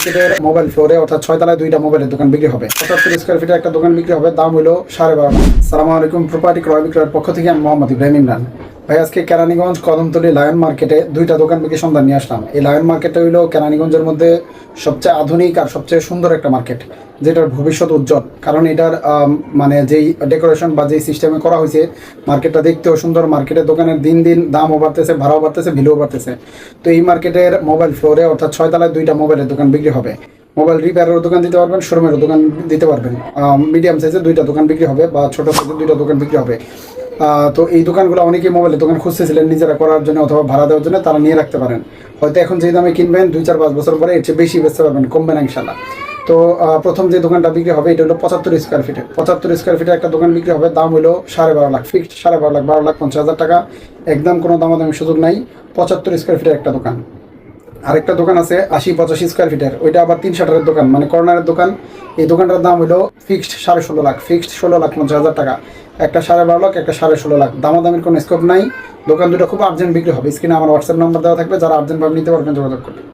মার্কেটের মোবাইল ফ্লোরে অর্থাৎ 6 তলায় 2টা মোবাইলের দোকান বিক্রি হবে। 75 স্কোয়ার ফিটের একটা দোকান বিক্রি হবে, দাম হলো 12.5 লাখ। আসসালামু আলাইকুম, প্রপার্টি ক্রয় বিক্রয়ের পক্ষ থেকে আমি মোহাম্মদ ইব্রাহিম ইমরান। ভাই, আজকে কেরানীগঞ্জ কদমতলী লায়ন মার্কেটে 2টা দোকান বিক্রি সন্ধান নিয়ে আসলাম। এই লায়ন মার্কেটটা হইলো কেরানীগঞ্জের মধ্যে সবচেয়ে আধুনিক আর সবচেয়ে সুন্দর একটা মার্কেট, যেটার ভবিষ্যৎ উজ্জ্বল। কারণ এটার মানে যেই ডেকোরেশন বা যেই সিস্টেমে করা হয়েছে, মার্কেটটা দেখতেও সুন্দর। মার্কেটের দোকানের দিন দিন দামও বাড়তেছে, ভাড়াও বাড়তেছে, বিলও বাড়তেছে। তো এই মার্কেটের মোবাইল ফ্লোরে অর্থাৎ 6 তলায় 2টা মোবাইলের দোকান বিক্রি হবে। মোবাইল রিপেয়ারেরও দোকান দিতে পারবেন, শোরুমেরও দোকান দিতে পারবেন। মিডিয়াম সাইজের 2টা দোকান বিক্রি হবে বা ছোটো সাইজের 2টা দোকান বিক্রি হবে। তো এই দোকানগুলো অনেকেই মোবাইলের দোকান খুঁজতেছিলেন নিজেরা করার জন্য অথবা ভাড়া দেওয়ার জন্য, তারা নিয়ে রাখতে পারেন। হয়তো এখন যেই দামে কিনবেন 2-4-5 বছর পরে এর চেয়ে বেশি বেচতে পারবেন, কমবে না ইনশাল্লাহ। তো প্রথম যে দোকানটা বিক্রি হবে এটা হলো 75 স্কোয়ার ফিটে। 75 স্কোয়ার ফিটে একটা দোকান বিক্রি হবে, দাম হলো 12.5 লাখ, ফিক্সড 12.5 লাখ, 12,50,000 টাকা। একদম কোনো দামাদামি সুযোগ নাই। 75 স্কোয়ার ফিটের একটা দোকান। আরেকটা দোকান আছে 80-85 স্কোয়ার ফিটের, ওইটা আবার 3 শাটারের দোকান, মানে কর্নারের দোকান। এই দোকানটার দাম হলো ফিক্সড 16.5 লাখ, ফিক্সড 16,50,000 টাকা। একটা 12.5 লাখ, একটা 16.5 লাখ, দামাদামির কোনো স্কোপ নাই। দোকান দুটো খুব আর্জেন্ট বিক্রি হবে। স্ক্রিনে আমার হোয়াটসঅ্যাপ নাম্বার দেওয়া থাকবে, যারা আর্জেন্টভাবে নিতে পারবেন যোগাযোগ করবেন।